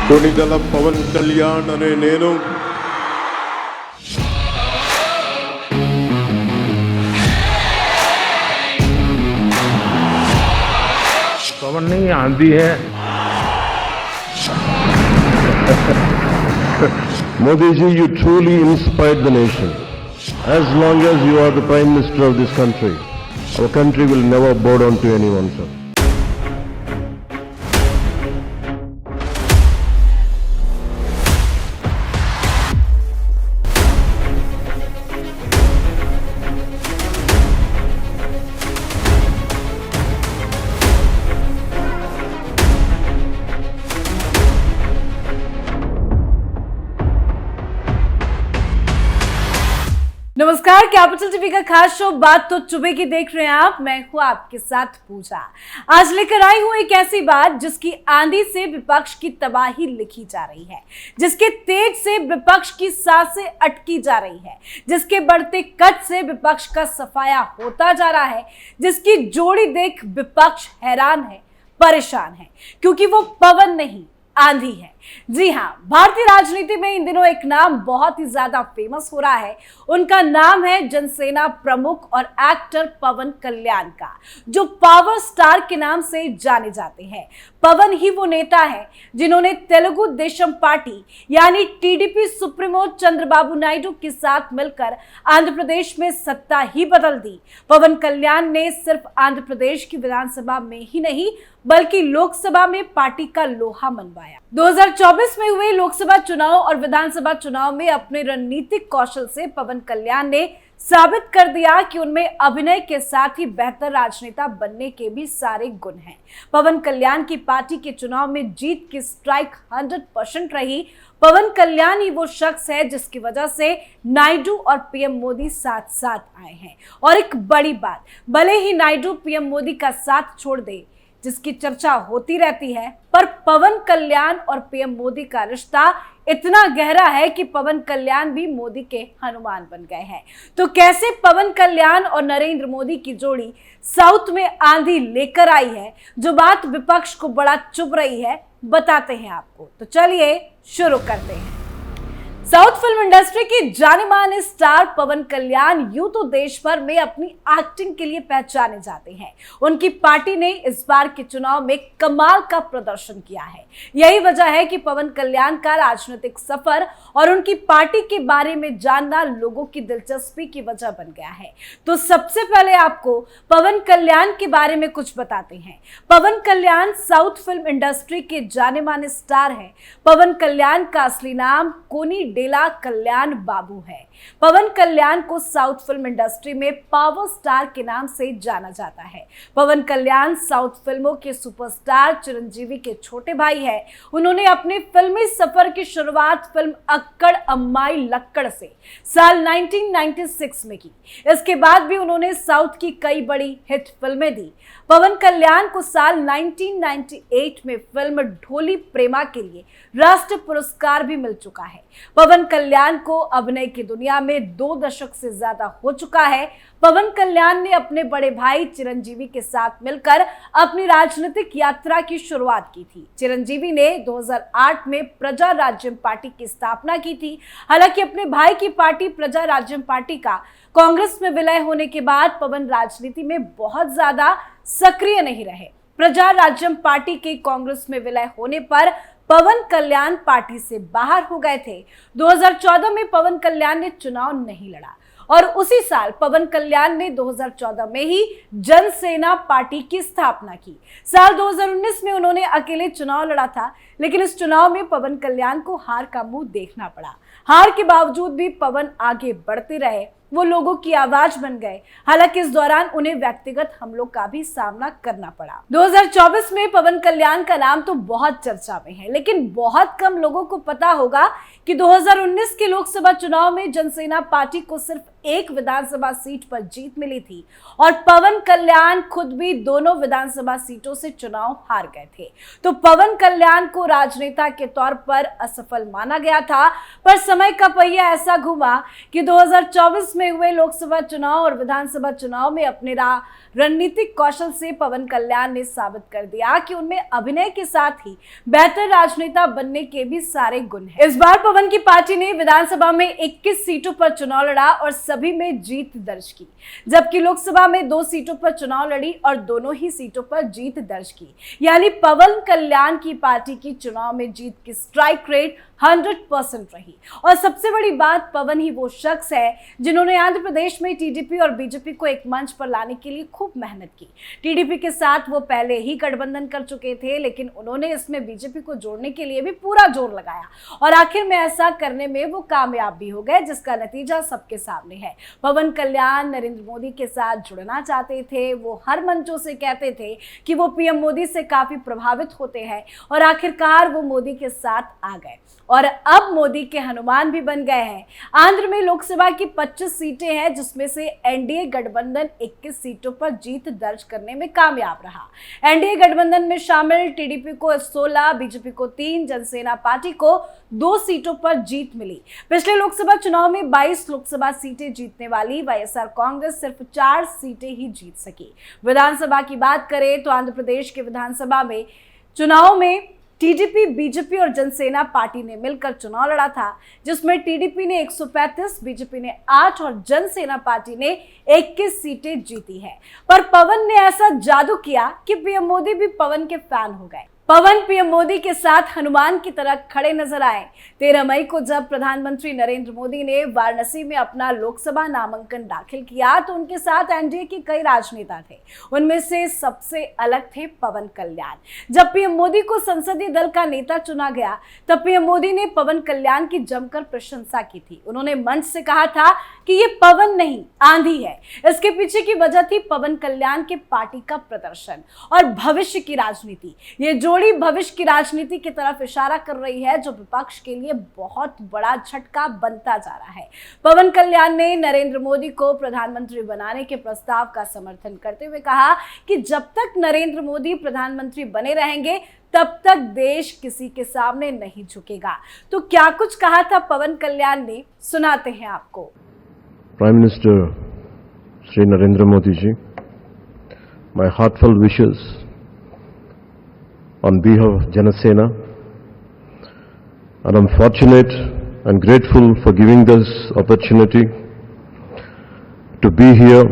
కొణిదెల పవన్ కళ్యాణ్ అనే నేను पवन नहीं आंधी है। Modi ji, you truly inspired the nation. As long as you are the Prime Minister of this country, our country will never bow down to anyone, sir. नमस्कार, capital TV का खास show बात तो चुभे की देख रहे हैं आप। मैं हूं आपके साथ पूजा। आज लेकर आई हूं एक ऐसी बात जिसकी आंधी से विपक्ष की तबाही लिखी जा रही है, जिसके तेज से विपक्ष की सांसें अटकी जा रही है, जिसके बढ़ते कद से विपक्ष का सफाया होता जा रहा है, जिसकी जोड़ी देख विपक्ष हैरान है, परेशान है, क्योंकि वो पवन नहीं आंधी है। जी हाँ, भारतीय राजनीति में इन दिनों एक नाम बहुत ही ज्यादा फेमस हो रहा है। उनका नाम है जनसेना प्रमुख और एक्टर पवन कल्याण का, जो पावर स्टार के नाम से जाने जाते हैं। पवन ही वो नेता है जिन्होंने तेलुगु देशम पार्टी यानी टीडीपी सुप्रीमो चंद्रबाबू नायडू के साथ मिलकर आंध्र प्रदेश में सत्ता ही बदल दी। पवन कल्याण ने सिर्फ आंध्र प्रदेश की विधानसभा में ही नहीं बल्कि लोकसभा में पार्टी का लोहा मनवाया। 2024 में हुए लोकसभा चुनाव और विधानसभा चुनाव में अपने रणनीतिक कौशल से पवन कल्याण ने साबित कर दिया कि उनमें अभिनय के साथ ही बेहतर राजनेता बनने के भी सारे गुण हैं। पवन कल्याण की पार्टी के चुनाव में जीत की स्ट्राइक 100% रही। पवन कल्याण ही वो शख्स है जिसकी वजह से नायडू और पीएम मोदी साथ साथ आए हैं। और एक बड़ी बात, भले ही नायडू पीएम मोदी का साथ छोड़ दे, जिसकी चर्चा होती रहती है, पर पवन कल्याण और पीएम मोदी का रिश्ता इतना गहरा है कि पवन कल्याण भी मोदी के हनुमान बन गए हैं। तो कैसे पवन कल्याण और नरेंद्र मोदी की जोड़ी साउथ में आंधी लेकर आई है, जो बात विपक्ष को बड़ा चुभ रही है, बताते हैं आपको। तो चलिए शुरू करते हैं। साउथ फिल्म इंडस्ट्री के जाने माने स्टार पवन कल्याण यूं तो देश भर में अपनी एक्टिंग के लिए पहचाने जाते हैं। उनकी पार्टी ने इस बार के चुनाव में कमाल का प्रदर्शन किया है। यही वजह है कि पवन कल्याण का राजनीतिक सफर और उनकी पार्टी के बारे में जानना लोगों की दिलचस्पी की वजह बन गया है। तो सबसे पहले आपको पवन कल्याण के बारे में कुछ बताते हैं। पवन कल्याण साउथ फिल्म इंडस्ट्री के जाने माने स्टार हैं। पवन कल्याण का असली नाम कोनी डेला कल्याण बाबू है। पवन कल्याण को साउथ फिल्म इंडस्ट्री में पावर स्टार के नाम से जाना जाता है। पवन कल्याण साउथ फिल्मों के सुपरस्टार चिरंजीवी के छोटे भाई हैं। उन्होंने अपने फिल्मी सफर की शुरुआत फिल्म अक्कड़ अम्माई लक्कड़ से साल 1996 में की। इसके बाद भी उन्होंने साउथ की कई बड़ी हिट फिल्में दी। पवन कल्याण को साल 1998 में फिल्म ढोली प्रेमा के लिए राष्ट्रीय पुरस्कार भी मिल चुका है। पवन कल्याण को अभिनय की दुनिया में 2 दशक से ज्यादा हो चुका है। पवन कल्याण ने अपने बड़े भाई चिरंजीवी के साथ मिलकर अपनी राजनीतिक यात्रा की शुरुआत की थी। चिरंजीवी ने 2008 में प्रजा राज्यम पार्टी की स्थापना की थी। हालांकि अपने भाई की पार्टी प्रजा राज्यम पार्टी का कांग्रेस में विलय होने के बाद पवन राजनीति में बहुत ज्यादा सक्रिय नहीं रहे। प्रजा राज्यम पार्टी के कांग्रेस में विलय होने पर पवन कल्याण पार्टी से बाहर हो गए थे। 2014 में पवन कल्याण ने चुनाव नहीं लड़ा और उसी साल पवन कल्याण ने 2014 में ही जनसेना पार्टी की स्थापना की। साल 2019 में उन्होंने अकेले चुनाव लड़ा था, लेकिन इस चुनाव में पवन कल्याण को हार का मुंह देखना पड़ा। हार के बावजूद भी पवन आगे बढ़ते रहे, वो लोगों की आवाज बन गए। हालांकि इस दौरान उन्हें व्यक्तिगत हमलों का भी सामना करना पड़ा। 2024 में पवन कल्याण का नाम तो बहुत चर्चा में है, लेकिन बहुत कम लोगों को पता होगा कि 2019 के लोकसभा चुनाव में जनसेना पार्टी को सिर्फ एक विधानसभा सीट पर जीत मिली थी और पवन कल्याण खुद भी दोनों विधानसभा सीटों से चुनाव हार गए थे। तो पवन कल्याण को राजनेता के तौर पर असफल माना गया था, पर समय का पहिया ऐसा घुमा कि 2024 में हुए लोकसभा चुनाव और विधानसभा चुनाव में अपने रणनीतिक कौशल से पवन कल्याण ने साबित कर दिया कि उनमें अभिनय के साथ ही बेहतर राजनेता बनने के भी सारे गुण हैं। इस बार पवन की पार्टी ने विधानसभा में 21 सीटों पर चुनाव लड़ा और सभी में जीत दर्ज की, जबकि लोकसभा में 2 सीटों पर चुनाव लड़ी और दोनों ही सीटों पर जीत दर्ज की। यानी पवन कल्याण की पार्टी की चुनाव में जीत की स्ट्राइक रेट 100% रही। और सबसे बड़ी बात, पवन ही वो शख्स है जिन्होंने आंध्र प्रदेश में टीडीपी और बीजेपी को एक मंच पर लाने के लिए खूब मेहनत की। टीडीपी के साथ वो पहले ही गठबंधन कर चुके थे, लेकिन उन्होंने इसमें बीजेपी को जोड़ने के लिए भी पूरा जोर लगाया और आखिर में ऐसा करने में वो कामयाब भी हो गए, जिसका नतीजा सबके सामने है। पवन कल्याण नरेंद्र मोदी के साथ जुड़ना चाहते थे। वो हर मंचों से कहते थे कि वो पीएम मोदी से काफी प्रभावित होते हैं और आखिरकार वो मोदी के साथ आ गए और अब मोदी के हनुमान भी बन गए हैं। आंध्र में लोकसभा की 25 सीटें हैं, जिसमें से एनडीए गठबंधन 21 सीटों पर जीत दर्ज करने में कामयाब रहा। एनडीए गठबंधन में शामिल टीडीपी को 16, बीजेपी को 3, जनसेना पार्टी को 2 सीटों पर जीत मिली। पिछले लोकसभा चुनाव में 22 लोकसभा सीटें जीतने वाली वाईएसआर कांग्रेस सिर्फ 4 सीटें ही जीत सकी। विधानसभा की बात करें तो आंध्र प्रदेश के विधानसभा में चुनाव में टीडीपी, बीजेपी और जनसेना पार्टी ने मिलकर चुनाव लड़ा था, जिसमें टीडीपी ने 135, बीजेपी ने 8 और जनसेना पार्टी ने 21 सीटें जीती है। पर पवन ने ऐसा जादू किया कि पीएम मोदी भी पवन के फैन हो गए। पवन पीएम मोदी के साथ हनुमान की तरह खड़े नजर आए। 13 मई को जब प्रधानमंत्री नरेंद्र मोदी ने वाराणसी में अपना लोकसभा नामांकन दाखिल किया तो उनके साथ एनडीए के कई राजनेता थे। उनमें से सबसे अलग थे पवन कल्याण। जब पीएम मोदी को संसदीय दल का नेता चुना गया तब पीएम मोदी ने पवन कल्याण की जमकर प्रशंसा की थी। उन्होंने मंच से कहा था कि ये पवन नहीं, आंधी है। इसके पीछे की वजह थी पवन कल्याण के पार्टी का प्रदर्शन और भविष्य की राजनीति। ये जोड़ी भविष्य की राजनीति की तरफ इशारा कर रही है, जो विपक्ष के लिए बहुत बड़ा झटका बनता जा रहा है। पवन कल्याण ने नरेंद्र मोदी को प्रधानमंत्री बनाने के प्रस्ताव का समर्थन करते हुए कहा कि जब तक नरेंद्र मोदी प्रधानमंत्री बने रहेंगे तब तक देश किसी के सामने नहीं झुकेगा। तो क्या कुछ कहा था पवन कल्याण ने, सुनाते हैं आपको। Prime Minister Sri Narendra Modi ji, my heartfelt wishes on behalf of Janasena, and I'm fortunate and grateful for giving this opportunity to be here.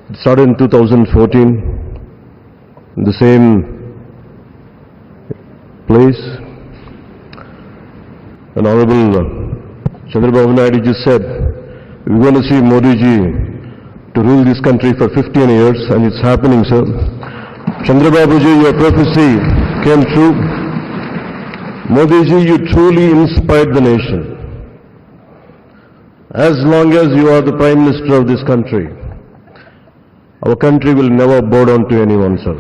It started in 2014 in the same place. An Honorable Chandrababu Naidu just said, we're going to see Modi ji to rule this country for 15 years, and it's happening, sir. Chandrababu ji, your prophecy came true. Modi ji, you truly inspired the nation. As long as you are the Prime Minister of this country, our country will never bow down to anyone, sir.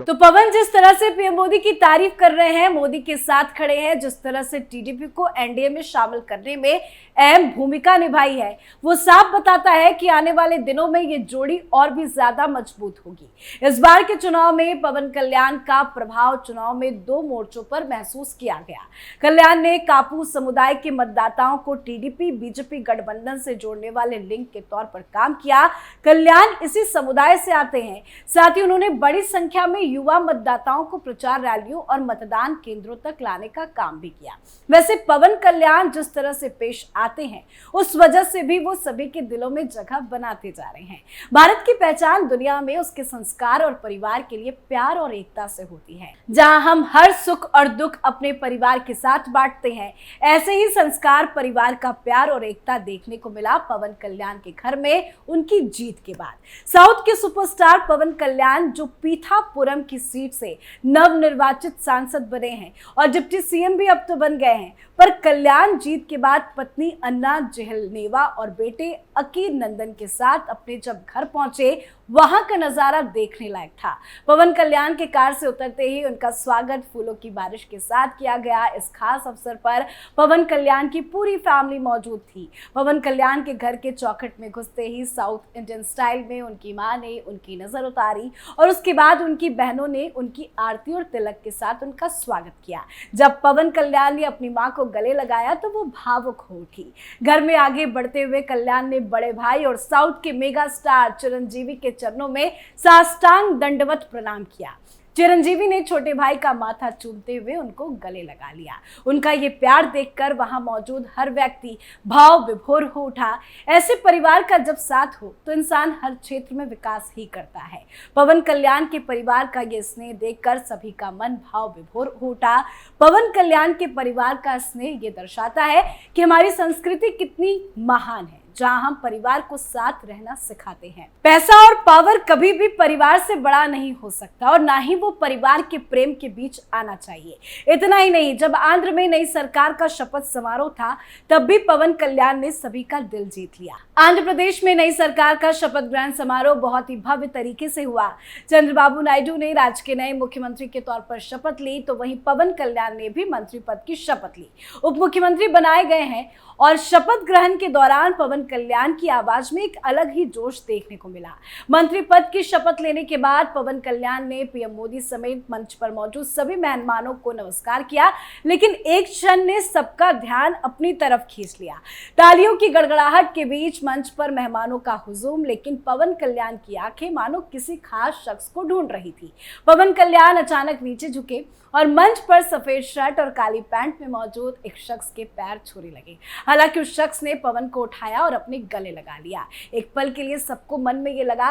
तो पवन जिस तरह से PM Modi की तारीफ कर रहे हैं, मोदी के साथ खड़े हैं, जिस तरह से टीडीपी को एनडीए में शामिल करने में अहम भूमिका निभाई है, वो साफ बताता है कि आने वाले दिनों में ये जोड़ी और भी ज्यादा मजबूत होगी। इस बार के चुनाव में पवन कल्याण का प्रभाव चुनाव में 2 मोर्चों पर महसूस किया गया। कल्याण ने कापू समुदाय के मतदाताओं को टीडीपी बीजेपी गठबंधन से जोड़ने वाले लिंक के तौर पर काम किया। कल्याण इसी समुदाय से आते हैं। साथ ही उन्होंने बड़ी संख्या में युवा मतदाताओं को प्रचार रैलियों और मतदान केंद्रों तक लाने का काम भी किया। वैसे पवन कल्याण जिस तरह से पेश आते हैं, उस वजह से भी वो सभी के दिलों में जगह बनाते जा रहे हैं। भारत की पहचान दुनिया में उसके संस्कार और परिवार के लिए प्यार और एकता से होती है। जहां हम हर सुख और दुख अपने परिवार के साथ बांटते हैं, ऐसे ही संस्कार, परिवार का प्यार और एकता देखने को मिला पवन कल्याण के घर में उनकी जीत के बाद। साउथ के सुपरस्टार पवन कल्याण जो पीथापुरम की सीट से नवनिर्वाचित सांसद बने हैं और डिप्टी सीएम भी अब तो बन गए हैं, पर कल्याण जीत के बाद पत्नी अन्ना जहलनेवा और बेटे अकीर नंदन के साथ अपने जब घर पहुंचे, वहां का नजारा देखने लायक था। पवन कल्याण के कार से उतरते ही उनका स्वागत फूलों की बारिश के साथ किया गया। इस खास अवसर पर पवन कल्याण की पूरी फैमिली मौजूद थी। पवन कल्याण के घर के चौखट में घुसते ही साउथ इंडियन स्टाइल में उनकी मां ने उनकी नजर उतारी और उसके बाद उनकी बहनों ने उनकी आरती और तिलक के साथ उनका स्वागत किया। जब पवन कल्याण ने अपनी मां को गले लगाया तो वो भावुक हो उठी। घर में आगे बढ़ते हुए कल्याण ने बड़े भाई और साउथ के मेगा स्टार चिरंजीवी के चरणों में साष्टांग दंडवत प्रणाम किया। चिरंजीवी ने छोटे भाई का माथा चूमते हुए उनको गले लगा लिया। उनका ये प्यार देखकर वहां मौजूद हर व्यक्ति भाव विभोर हो उठा। ऐसे परिवार का जब साथ हो तो इंसान हर क्षेत्र में विकास ही करता है। पवन कल्याण के परिवार का ये स्नेह देखकर सभी का मन भाव विभोर हो उठा। पवन कल्याण के परिवार का स्नेह ये दर्शाता है कि हमारी संस्कृति कितनी महान है, जहां हम परिवार को साथ रहना सिखाते हैं। पैसा और पावर कभी भी परिवार से बड़ा नहीं हो सकता और ना ही वो परिवार के प्रेम के बीच आना चाहिए। इतना ही नहीं, जब आंध्र में नई सरकार का शपथ समारोह था तब भी पवन कल्याण ने सभी का दिल जीत लिया। आंध्र प्रदेश में नई सरकार का शपथ ग्रहण समारोह बहुत ही भव्य तरीके से हुआ। चंद्रबाबू नायडू ने राज्य के नए मुख्यमंत्री के तौर पर शपथ ली तो वहीं पवन कल्याण ने भी मंत्री पद की शपथ ली। उप मुख्यमंत्री बनाए गए हैं और शपथ ग्रहण के दौरान पवन कल्याण की आवाज में एक अलग ही जोश देखने को मिला। मंत्री पद की शपथ लेने के बाद पवन कल्याण ने पीएम मोदी समेत मंच पर मौजूद सभी मेहमानों को नमस्कार किया, लेकिन एक क्षण ने सबका ध्यान अपनी तरफ खींच लिया। तालियों की गड़गड़ाहट के बीच मंच पर मेहमानों का हुजूम, लेकिन पवन कल्याण की आंखें मानो किसी खास शख्स को ढूंढ रही थी। पवन कल्याण अचानक नीचे झुके और मंच पर सफेद शर्ट और काली पैंट में मौजूद एक शख्स के पैर छूने लगे। हालांकि उस शख्स ने पवन को उठाया और अपने गले लगा लिया। एक पल के लिए सबको मन में ये लगा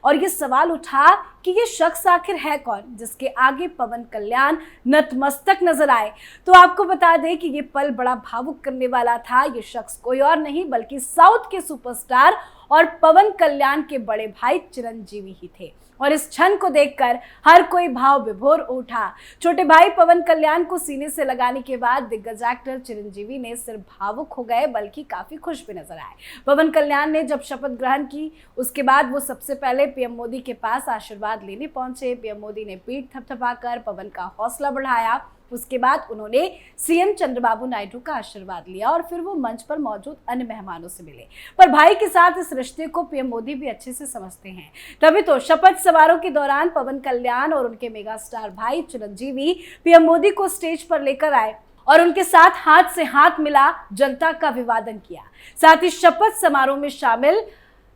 और ये सवाल उठा कि ये शख्स आखिर है कौन, जिसके आगे पवन कल्याण नतमस्तक नजर आए। तो आपको बता दें कि ये पल बड़ा भावुक करने वाला था। ये शख्स कोई और नहीं बल्कि साउथ के सुपरस्टार और पवन कल्याण के बड़े भाई चिरंजीवी ही थे। और इस क्षण को देखकर हर कोई भाव विभोर उठा। छोटे भाई पवन कल्याण को सीने से लगाने के बाद दिग्गज एक्टर चिरंजीवी ने सिर्फ भावुक हो गए बल्कि काफी खुश भी नजर आए। पवन कल्याण ने जब शपथ ग्रहण की उसके बाद वो सबसे पहले पीएम मोदी के पास आशीर्वाद लेने पहुंचे। पीएम मोदी ने पीठ थपथपाकर पवन का हौसला बढ़ाया। उसके बाद उन्होंने सीएम चंद्रबाबू नायडू का आशीर्वाद लिया और फिर वो मंच पर मौजूद अन्य मेहमानों से मिले। पर भाई के साथ इस रिश्ते को पीएम मोदी भी अच्छे से समझते हैं। तभी तो शपथ समारोह के दौरान पवन कल्याण और उनके मेगा स्टार भाई चिरंजीवी पीएम मोदी को स्टेज पर लेकर आए और उनके साथ हाथ से हाथ मिला जनता का अभिवादन किया। साथ ही शपथ समारोह में शामिल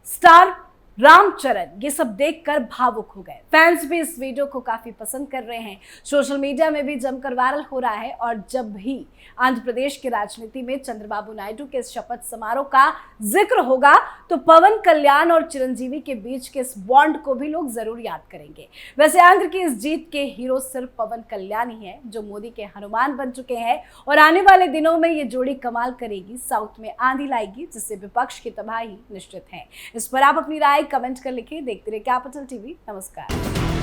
स्टार रामचरण ये सब देखकर भावुक हो गए। फैंस भी इस वीडियो को काफी पसंद कर रहे हैं। सोशल मीडिया में भी जमकर वायरल हो रहा है। और जब भी आंध्र प्रदेश की राजनीति में चंद्रबाबू नायडू के शपथ समारोह का जिक्र होगा तो पवन कल्याण और चिरंजीवी के बीच के इस बॉन्ड को भी लोग जरूर याद करेंगे। वैसे आंध्र की इस जीत के हीरो सिर्फ पवन कल्याण ही है, जो मोदी के हनुमान बन चुके हैं और आने वाले दिनों में ये जोड़ी कमाल करेगी, साउथ में आंधी लाएगी, जिससे विपक्ष की तबाही निश्चित है। इस पर आप अपनी राय कमेंट कर लिखिए। देखते रहिए कैपिटल टीवी। नमस्कार।